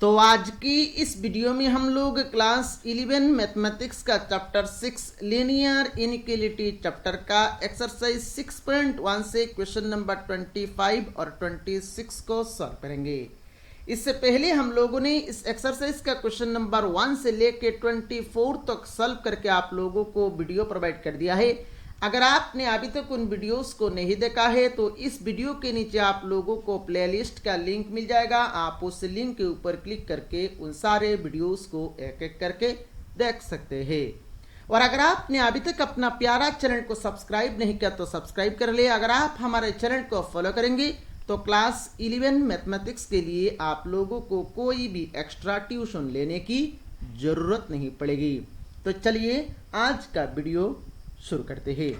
तो आज की इस वीडियो में हम लोग क्लास 11 मैथमेटिक्स का चैप्टर 6 लीनियर इनइक्वालिटी चैप्टर का एक्सरसाइज 6.1 से क्वेश्चन नंबर 25 और 26 को सॉल्व करेंगे। इससे पहले हम लोगों ने इस एक्सरसाइज का क्वेश्चन नंबर 1 से लेके 24 तक सॉल्व करके आप लोगों को वीडियो प्रोवाइड कर दिया है। अगर आपने अभी तक उन वीडियोस को नहीं देखा है तो इस वीडियो के नीचे आप लोगों को प्लेलिस्ट का लिंक मिल जाएगा। आप उस लिंक के ऊपर क्लिक करके उन सारे वीडियोस को एक एक करके देख सकते हैं। और अगर आपने अभी तक अपना प्यारा चैनल को सब्सक्राइब नहीं किया तो सब्सक्राइब कर ले। अगर आप हमारे चैनल को फॉलो करेंगे तो क्लास 11 मैथमेटिक्स के लिए आप लोगों को कोई भी एक्स्ट्रा ट्यूशन लेने की जरूरत नहीं पड़ेगी। तो चलिए आज का वीडियो शुरू करते हैं।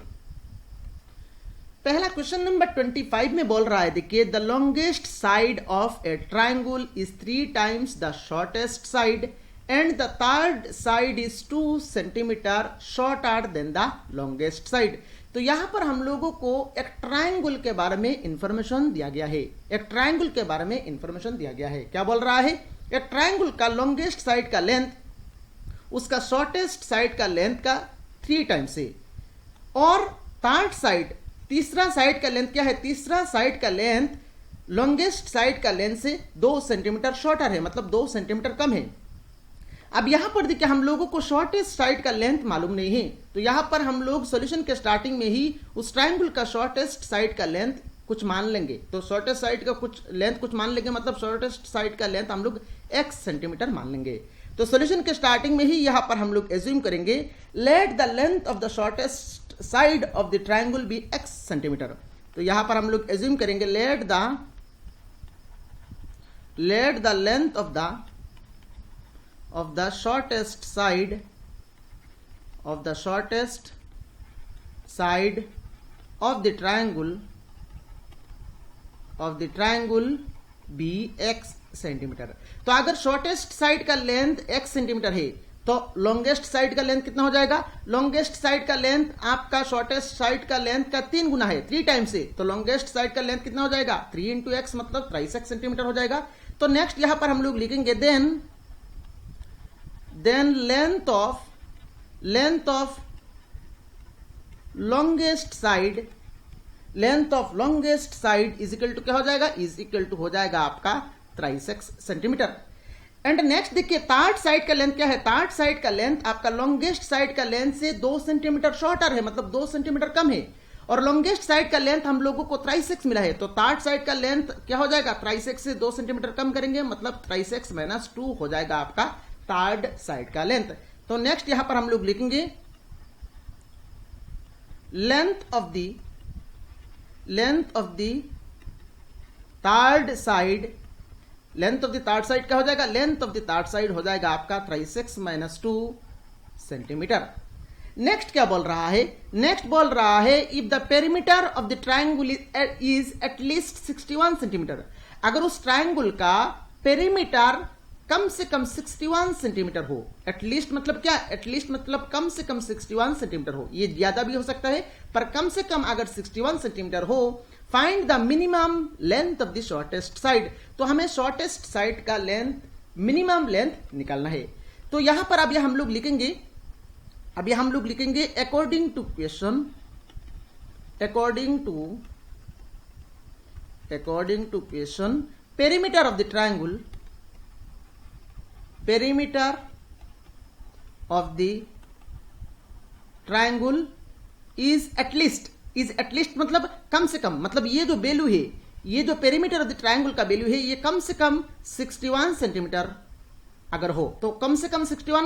पहला क्वेश्चन नंबर 25 में बोल रहा है, देखिए the longest side of A triangle is 3 times the shortest side and the third side is 2 centimetre shorter than the longest side. तो यहां पर हम लोगों को एक ट्राइंगल के बारे में इंफॉर्मेशन दिया गया है। एक ट्राइंगल के बारे में इंफॉर्मेशन दिया गया है। क्या बोल रहा है? एक ट्राइंगल का लॉन्गेस्ट साइड का लेंथ उसका शॉर्टेस्ट साइड का लेंथ का 3 टाइम्स है और थर्ड साइड तीसरा साइड का लेंथ क्या है? तीसरा साइड का लेंथ लॉन्गेस्ट साइड का लेंथ से 2 सेंटीमीटर शॉर्टर है, मतलब 2 सेंटीमीटर कम है। अब यहां पर देखिए हम लोगों को शॉर्टेस्ट साइड का लेंथ मालूम नहीं है, तो यहां पर हम लोग सॉल्यूशन के स्टार्टिंग में ही उस ट्राइंगल का शॉर्टेस्ट साइड का लेंथ कुछ मान लेंगे। तो शॉर्टेस्ट साइड का कुछ लेंथ कुछ मान लेंगे, मतलब शॉर्टेस्ट साइड का लेंथ हम लोग x सेंटीमीटर मान लेंगे। तो सॉल्यूशन के स्टार्टिंग में ही यहां पर हम लोग एज्यूम करेंगे let the length of the shortest side of the triangle be x centimetre. तो यहां पर हम लोग एज्यूम करेंगे let the length of the shortest side of the triangle be x centimetre. तो अगर शॉर्टेस्ट साइड का लेंथ x सेंटीमीटर है तो लॉन्गेस्ट साइड का लेंथ कितना हो जाएगा? लॉन्गेस्ट साइड का लेंथ आपका शॉर्टेस्ट साइड का लेंथ का 3 गुना है, 3 टाइम्स है। तो लॉन्गेस्ट साइड का लेंथ कितना हो जाएगा? 3 इंटू एक्स मतलब 3x सेंटीमीटर हो जाएगा। तो नेक्स्ट यहां पर हम लोग लिखेंगे then length of longest side is equal to क्या हो जाएगा? इज इक्वल टू हो जाएगा आपका 3x सेंटीमीटर। एंड नेक्स्ट देखिए थर्ड साइड का लेंथ क्या है? थर्ड साइड का लेंथ आपका लॉन्गेस्ट साइड का लेंथ से 2 सेंटीमीटर शॉर्टर है, मतलब 2 सेंटीमीटर कम है। और लॉन्गेस्ट साइड का लेंथ हम लोगों को 3x मिला है, तो थर्ड साइड का लेंथ क्या हो जाएगा? 3x से 2 सेंटीमीटर कम करेंगे मतलब 3x - 2 हो जाएगा आपका थर्ड साइड का लेंथ। तो नेक्स्ट यहां पर हम लोग लिखेंगे length of the third side क्या हो जाएगा? Length of the third side हो जाएगा आपका 3x - 2 सेंटीमीटर। नेक्स्ट क्या बोल रहा है? नेक्स्ट बोल रहा है if the perimeter of the triangle is at least 61 centimetre. अगर उस ट्राइंगल का पेरीमीटर कम से कम 61 सेंटीमीटर हो। एटलीस्ट मतलब क्या? एटलीस्ट मतलब कम से कम 61 सेंटीमीटर हो। ये ज्यादा भी हो सकता है पर कम से कम अगर 61 सेंटीमीटर हो। Find the minimum length of the shortest side. तो हमें शॉर्टेस्ट साइड का लेंथ मिनिमम लेंथ निकालना है। तो यहां पर अब हम लोग लिखेंगे according to question perimeter of the triangle is at least मतलब कम से कम, मतलब ये जो वैल्यू है, ये जो पेरीमीटर ऑफ द ट्राइंगल का वैल्यू है ये कम से कम 61 सेंटीमीटर अगर हो। तो कम से कम 61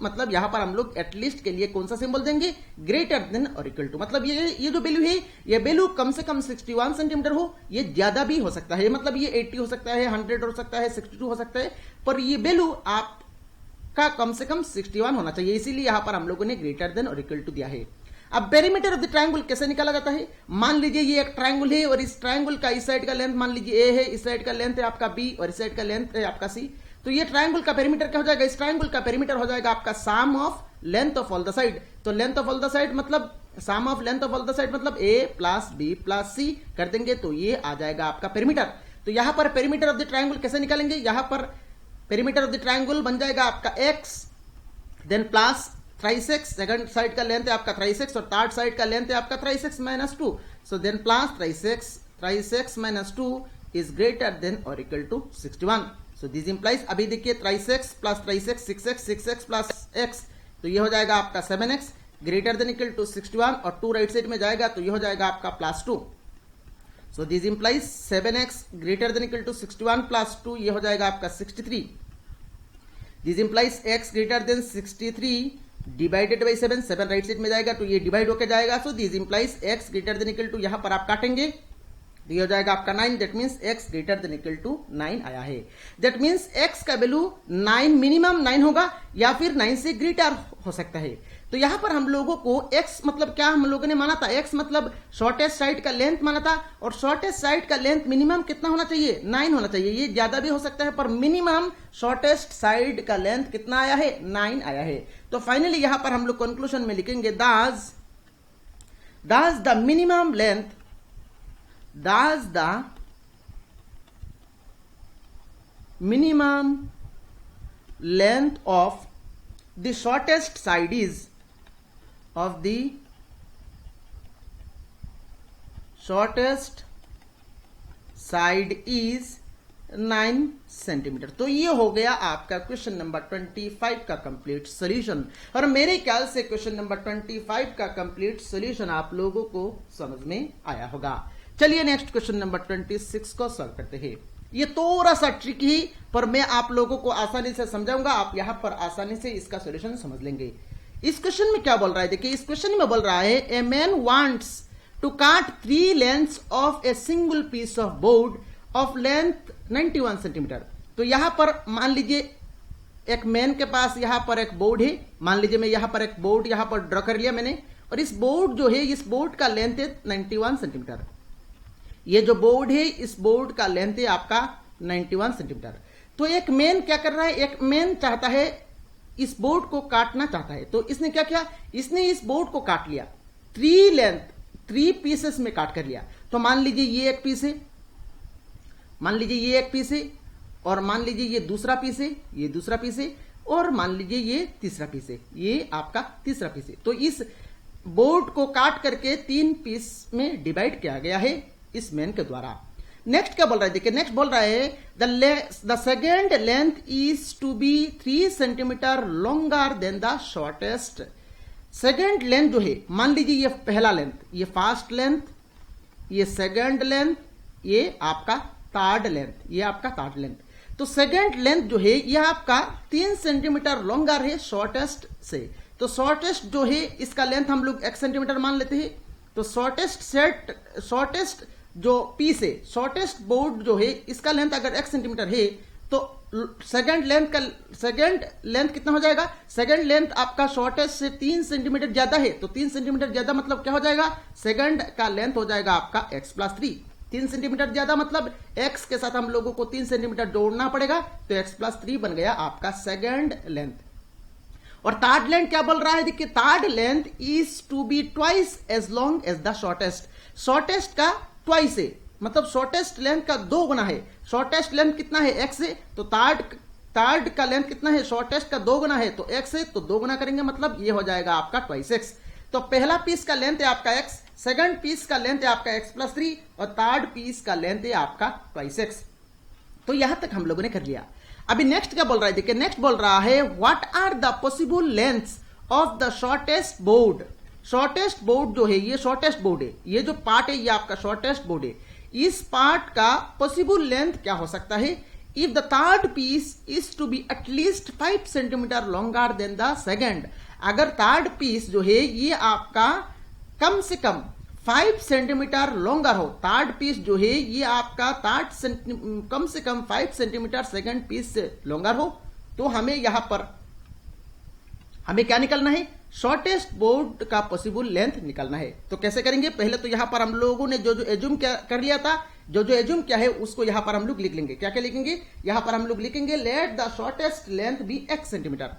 मतलब यहां पर हम लोग एटलीस्ट के लिए कौन सा सिंबल देंगे? ग्रेटर देन और इक्वल टू। मतलब ये जो वैल्यू है ये वैल्यू कम से कम 61 सेंटीमीटर हो। ये ज्यादा भी हो सकता है, मतलब ये 80 हो सकता है, 100 हो सकता है, 62 हो सकता है, पर ये वैल्यू आपका कम से कम 61 होना चाहिए। इसीलिए यहां पर हम लोगों ने ग्रेटर देन और इक्वल टू दिया है। अब पेरीमीटर ऑफ द ट्राइंगल कैसे निकाला जाता है? मान लीजिए ये एक ट्राइंगल है और इस ट्राइंगल का इस साइड का लेंथ मान लीजिए a है, इस साइड का लेंथ है आपका b और इस साइड का लेंथ है आपका c। तो ये ट्राइंगल का पेरीमीटर क्या हो जाएगा? इस ट्राइंगल का पेरीमीटर हो जाएगा आपका sum of length of all the side. तो length of all the side मतलब sum of length of all the side मतलब a + b + c कर देंगे तो ये आ जाएगा आपका पेरीमीटर। तो यहां पर पेरीमीटर ऑफ द ट्रायंगल कैसे निकालेंगे, यहां पर पेरीमीटर ऑफ द ट्रायंगल बन जाएगा आपका x, then plus thrice x, second side का लेंथ है आपका थ्राइस एक्स और थर्ड साइड का लेंथ है आपका thrice x minus 2, so then plus thrice x minus 2 is greater than और equal to 61. So this implies, अभी देखिए thrice x plus thrice x 6x प्लस x, तो ये हो जाएगा आपका 7x greater than equal to 61 और 2 राइट साइड में जाएगा तो ये हो जाएगा आपका plus 2. So this implies 7x greater than equal to 61 plus 2, ये हो जाएगा आपका 63. This implies x greater than 63 divided by 7, 7 right side में जाएगा तो ये डिवाइड होकर जाएगा. So this implies x greater than equal to, यहां पर आप काटेंगे तो ये हो जाएगा आपका 9, that means x greater than equal to 9 आया है. दैट मीन्स x का वैल्यू 9 मिनिमम 9 होगा या फिर 9 से ग्रेटर हो सकता है. तो यहां पर हम लोगों को x मतलब क्या हम लोगों ने माना था, x मतलब शॉर्टेस्ट साइड का लेंथ माना था और शॉर्टेस्ट साइड का लेंथ मिनिमम कितना होना चाहिए, 9 होना चाहिए. ये ज्यादा भी हो सकता है पर मिनिमम शॉर्टेस्ट साइड का लेंथ कितना आया है, 9 आया है. तो फाइनली यहां पर हम लोग कंक्लूजन में लिखेंगे thus the minimum length, thus the minimum length of the shortest side is of the shortest side is 9 centimetre. तो ये हो गया आपका क्वेश्चन नंबर 25 का कंप्लीट सॉल्यूशन. और मेरे ख्याल से क्वेश्चन नंबर 25 का कंप्लीट सॉल्यूशन आप लोगों को समझ में आया होगा. चलिए नेक्स्ट क्वेश्चन नंबर 26 को सॉल्व करते हैं. ये थोड़ा सा ट्रिकी पर मैं आप लोगों को आसानी से समझाऊंगा, आप यहां पर आसानी से इसका सॉल्यूशन समझ लेंगे. इस क्वेश्चन में क्या बोल रहा है, देखिए इस क्वेश्चन में बोल रहा है a man wants to cut 3 lengths of a single piece of board of length 91 centimetre. तो यहां पर मान लीजिए एक मैन के पास यहां पर एक बोर्ड है, मान लीजिए मैं यहां पर एक बोर्ड यहां पर ड्रॉ कर लिया मैंने, और इस बोर्ड जो है इस बोर्ड का लेंथ है 91 सेंटीमीटर. ये जो बोर्ड है इस बोर्ड का लेंथ है आपका 91 सेंटीमीटर. तो एक मैन क्या कर रहा है, एक मैन चाहता है इस बोर्ड को काटना चाहता है. तो इसने क्या किया, इसने इस बोर्ड को काट लिया 3 पीसेस में काट कर लिया. तो मान लीजिए ये एक पीस है, मान लीजिए ये एक पीस है, और मान लीजिए ये दूसरा पीस है, ये दूसरा पीस है, और मान लीजिए ये तीसरा पीस है, ये आपका तीसरा पीस है. तो इस बोर्ड को काट करके 3 पीस में डिवाइड किया गया है इस मैन के द्वारा. नेक्स्ट क्या बोल रहा है, देखिए नेक्स्ट बोल रहा है the second length is to be 3 centimetre longer than the shortest. Second length जो है, मान लीजिए ये पहला लेंथ, ये फर्स्ट लेंथ, ये सेकेंड लेंथ, ये आपका थर्ड लेंथ, ये आपका थर्ड लेंथ. तो सेकेंड लेंथ जो है ये आपका 3 सेंटीमीटर लॉन्गर है शॉर्टेस्ट से. तो शॉर्टेस्ट जो है इसका लेंथ हम लोग 1 सेंटीमीटर मान लेते हैं. तो शॉर्टेस्ट जो पीस है, शॉर्टेस्ट बोर्ड जो है इसका लेंथ अगर 1 सेंटीमीटर है तो सेकेंड लेंथ कितना हो जाएगा, सेकेंड लेंथ आपका शॉर्टेस्ट से 3 सेंटीमीटर ज्यादा है. तो 3 सेंटीमीटर ज्यादा मतलब क्या हो जाएगा, सेकेंड का लेंथ हो जाएगा आपका x प्लस 3. 3 सेंटीमीटर ज्यादा मतलब x के साथ हम लोगों को 3 सेंटीमीटर जोड़ना पड़ेगा, तो x प्लस 3 बन गया आपका सेकेंड लेंथ. और थर्ड लेंथ क्या बोल रहा है, देखिए third length is to be twice as long as the shortest. Shortest का ट्वाइस है, मतलब शॉर्टेस्ट लेंथ का 2 गुना है. शॉर्टेस्ट लेंथ कितना है, x है, तो थर्ड का लेंथ कितना है, शॉर्टेस्ट का 2 गुना है, तो x है, तो 2 गुना करेंगे मतलब ये हो जाएगा आपका ट्वाइस x. तो पहला पीस का लेंथ है आपका x, सेकंड पीस का लेंथ है आपका x प्लस 3, और थर्ड पीस का लेंथ है आपका ट्वाइस x. तो यहां तक हम लोगों ने कर लिया. अभी नेक्स्ट क्या बोल रहा है, देखिए नेक्स्ट बोल रहा है what are the possible lengths of the shortest board. Shortest board जो है ये शॉर्टेस्ट बोर्ड है, ये जो पार्ट है ये आपका शॉर्टेस्ट बोर्ड है. इस पार्ट का पॉसिबल लेंथ क्या हो सकता है, if the third piece is to be at least 5 centimetre longer than the second. अगर थर्ड पीस जो है ये आपका कम से कम 5 सेंटीमीटर लॉन्गर हो, थर्ड पीस जो है ये आपका कम से कम 5 सेंटीमीटर सेकेंड पीस से लॉन्गर हो, तो हमें यहां पर हमें क्या निकालना है, शॉर्टेस्ट बोर्ड का पॉसिबल लेंथ निकालना है. तो कैसे करेंगे, पहले तो यहां पर हम लोगों ने जो एज्यूम क्या कर लिया था, जो एज्यूम क्या है उसको यहां पर हम लोग लिख लेंगे. क्या क्या लिखेंगे, यहां पर हम लोग लिखेंगे let the shortest length be x centimetre.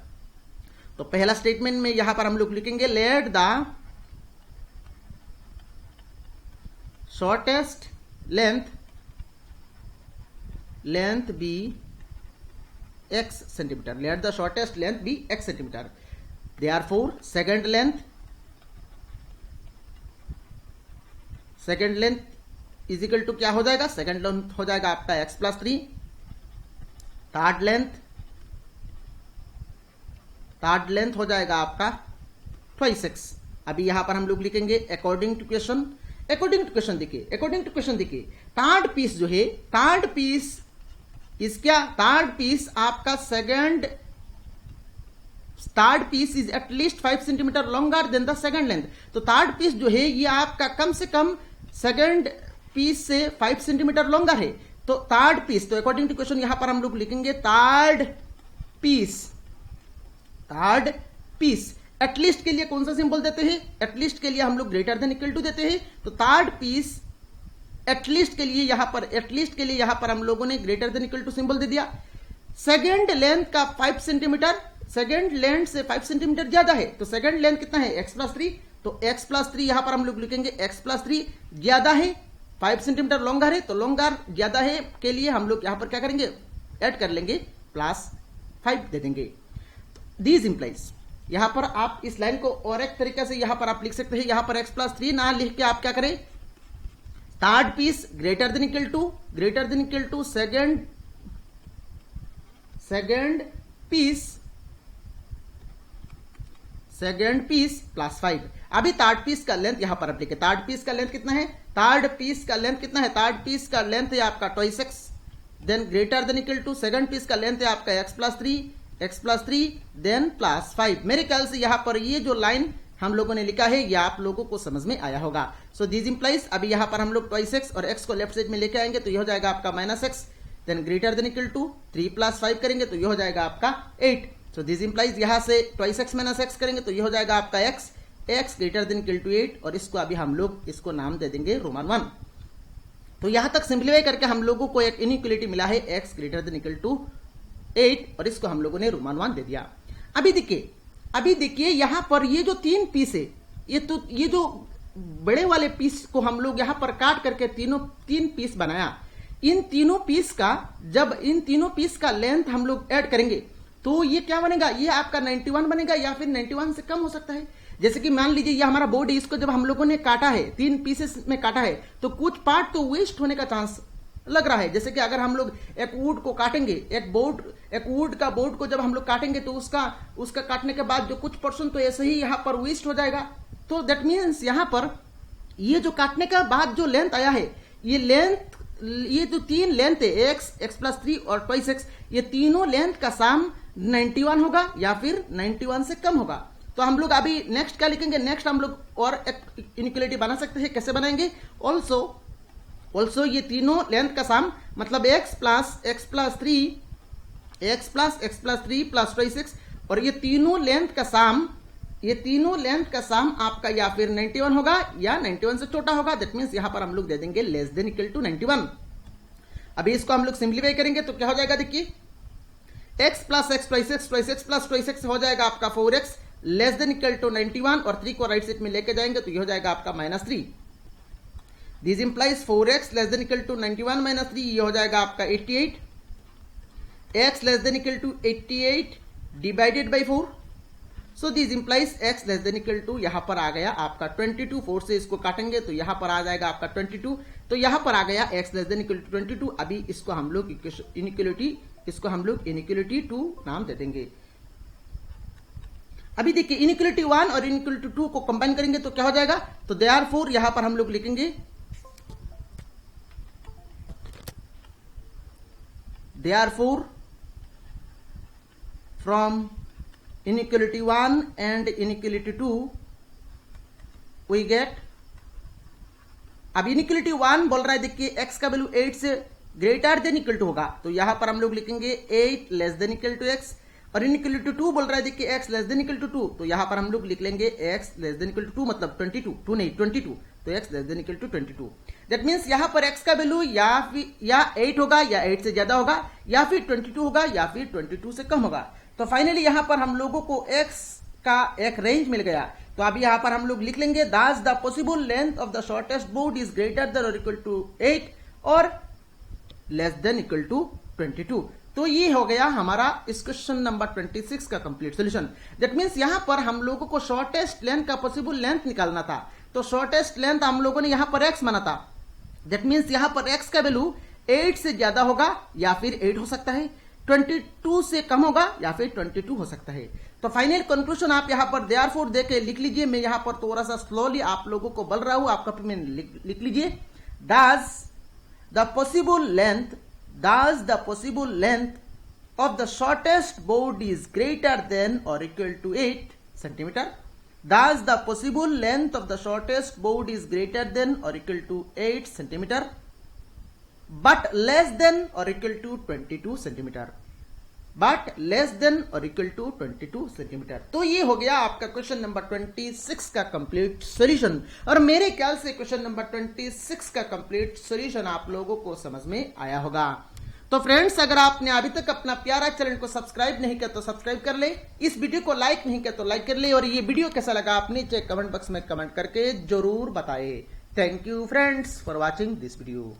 तो पहला स्टेटमेंट में यहां पर हम लोग लिखेंगे let the shortest length length be x centimeter. Let the shortest length be x centimeter. Therefore second length is equal to क्या हो जाएगा, सेकंड लेंथ हो जाएगा आपका x प्लस 3. थर्ड लेंथ हो जाएगा आपका ट्वाइस x. अभी यहां पर हम लोग लिखेंगे अकॉर्डिंग टू क्वेश्चन देखिए, थर्ड पीस जो है, थर्ड पीस आपका third piece is at least 5 centimetre longer than the second length. तो थर्ड पीस जो है ये आपका कम से कम सेकंड पीस से 5 सेंटीमीटर लॉन्गर है. तो थर्ड पीस, तो अकॉर्डिंग टू क्वेश्चन यहां पर हम लोग लिखेंगे थर्ड पीस. एटलीस्ट के लिए कौन सा सिंबल देते हैं, एटलीस्ट के लिए हम लोग ग्रेटर देन इक्वल टू देते हैं. तो थर्ड पीस एटलीस्ट के लिए यहां पर हम लोगों ने greater than equal to symbol दे दिया. सेकंड लेंथ का 5 सेंटीमीटर, सेकंड लेंथ से 5 सेंटीमीटर ज्यादा है. तो सेकंड लेंथ कितना है, x प्लस 3. तो x प्लस 3 यहां पर हम लोग लिखेंगे x प्लस 3 ज्यादा है, 5 सेंटीमीटर लॉन्गर है. तो लॉन्गर ज्यादा है के लिए हम लोग यहां पर क्या करेंगे, ऐड कर लेंगे, प्लस 5 दे देंगे. दीज इंप्लाइज, यहां पर आप इस लाइन को और एक तरीके से यहां पर आप लिख सकते हैं. यहां पर x प्लस 3 ना लिख के आप क्या करें, third piece greater than equal to second piece plus 5. अभी थर्ड पीस का लेंथ यहां पर आप लिखे, थर्ड पीस का लेंथ कितना है, थर्ड पीस का लेंथ है आपका twice x. Then greater than equal to second piece का लेंथ है आपका x प्लस 3 देन प्लस 5. मेरे ख्याल से यहां पर ये जो लाइन हम लोगों ने लिखा है ये आप लोगों को समझ में आया होगा. सो दिस इंप्लाइज, अभी यहां पर हम लोग ट्वाइस x और x को लेफ्ट साइड में लेके आएंगे तो ये हो जाएगा आपका minus x. Then greater than equal to 3 plus 5 करेंगे तो ये हो जाएगा आपका 8. सो दिस इंप्लाइज, यहां से ट्वाइस x माइनस x करेंगे तो ये हो जाएगा आपका x greater than equal to 8. और इसको अभी हम लोग इसको नाम दे देंगे रोमन 1. तो यहां तक सिंप्लीफाई करके हम लोगों को एक इनइक्वालिटी मिला है x greater than equal to 8 और इसको हम लोगों ने रोमन 1 दे दिया. अभी देखिए यहां पर ये जो 3 पीस है, ये जो बड़े वाले पीस को हम लोग यहां पर काट करके 3 पीस बनाया. इन तीनों पीस का लेंथ हम लोग ऐड करेंगे तो ये क्या बनेगा, ये आपका 91 बनेगा या फिर 91 से कम हो सकता है. जैसे कि मान लीजिए ये हमारा बोर्ड है, इसको जब हम लोगों ने काटा है, 3 पीसेस में काटा है, तो कुछ पार्ट तो वेस्ट होने का चांस लग रहा है. जैसे कि अगर हम लोग एक वुड को काटेंगे, एक वुड का बोर्ड को जब हम लोग काटेंगे तो उसका काटने के बाद जो कुछ पोर्शन तो ऐसे ही यहां पर वेस्ट हो जाएगा. तो दैट मीन्स यहां पर ये जो काटने का बाद जो लेंथ आया है, ये जो 3 लेंथ है, x प्लस 3 और ट्वाइस x, ये तीनों लेंथ का सम 91 होगा या फिर 91 से कम होगा. तो हम लोग अभी नेक्स्ट क्या लिखेंगे, नेक्स्ट हम लोग और एक इनइक्वालिटी बना सकते हैं. कैसे बनाएंगे, ऑल्सो ये तीनों लेंथ का सम मतलब x plus 3 plus twice x, और ये तीनों लेंथ का सम आपका या फिर 91 होगा या 91 से छोटा होगा. दैट मींस यहां पर हम लोग दे देंगे लेस देन इक्वल टू 91. अभी इसको हम लोग सिंप्लीफाई करेंगे तो क्या हो जाएगा, देखिए x plus x twice x plus twice x हो जाएगा आपका 4x less than equal to 91 और 3 को राइट साइड में लेके जाएंगे तो ये हो जाएगा आपका minus 3. This implies 4x less than equal to 91 minus 3, ये हो जाएगा आपका 88. x less than equal to 88 divided by 4. So this implies x less than equal to यहां पर आ गया आपका 22. 4 से इसको काटेंगे तो यहां पर आ जाएगा आपका 22. तो यहां पर आ गया x less than equal to 22. अभी इसको हम लोग इनइक्वालिटी 2 नाम दे देंगे. अभी देखिए इनइक्वालिटी 1 और इनइक्वालिटी 2 को कंबाइन करेंगे तो क्या हो जाएगा, तो देयरफॉर यहां पर हम लोग लिखेंगे therefore from inequality 1 and inequality 2 we get. अब inequality 1 बोल रहा है देखिए x का वैल्यू 8 से ग्रेटर देन इक्वल टू होगा तो यहां पर हम लोग लिखेंगे 8 less than equal to x. और inequality 2 बोल रहा है देखिए x less than equal to 2 तो यहां पर हम लोग लिख लेंगे x less than equal to 2 मतलब 22 तो x less than equal to 22. That means यहां पर x का वैल्यू या 8 होगा या 8 से ज्यादा होगा या फिर 22 होगा या फिर 22 से कम होगा. तो फाइनली यहां पर हम लोगों को x का एक रेंज मिल गया. तो अभी यहां पर हम लोग लिख लेंगे thus the possible length of the shortest board is greater than or equal to 8 और लेस देन इक्वल टू 22। तो ये हो गया हमारा इस क्वेश्चन नंबर 26 का कंप्लीट सोल्यूशन। दैट मीन्स यहां पर हम लोगों को शॉर्टेस्ट लेंथ का पॉसिबल लेंथ निकालना था, तो शॉर्टेस्ट लेंथ हम लोगों ने यहां पर x माना था। दैट मीन्स यहां पर x का वैल्यू 8 से ज्यादा होगा या फिर 8 हो सकता है, 22 से कम होगा या फिर 22 हो सकता है। तो फाइनल कंक्लूजन आप यहां पर देयरफॉर देके लिख लीजिए। मैं यहां पर थोड़ा सा स्लोली आप लोगों को बोल रहा हूं, आप कॉपी में लिख लीजिए। Does the possible length of the shortest board is greater than or equal to 8 centimeter? Thus the possible length of the shortest board is greater than or equal to 8 centimeter but less than or equal to 22 centimeter. But less than or equal to 22 centimeter. तो ये हो गया आपका question number 26 का complete solution. और मेरे ख्याल से क्वेश्चन नंबर 26 का कंप्लीट सॉल्यूशन आप लोगों को समझ में आया होगा। तो फ्रेंड्स, अगर आपने अभी तक अपना प्यारा चैनल को सब्सक्राइब नहीं किया तो सब्सक्राइब कर ले, इस वीडियो को लाइक नहीं किया तो लाइक कर ले, और ये वीडियो कैसा लगा आप नीचे कमेंट बॉक्स में कमेंट करके जरूर बताएं। Thank you friends for watching this video.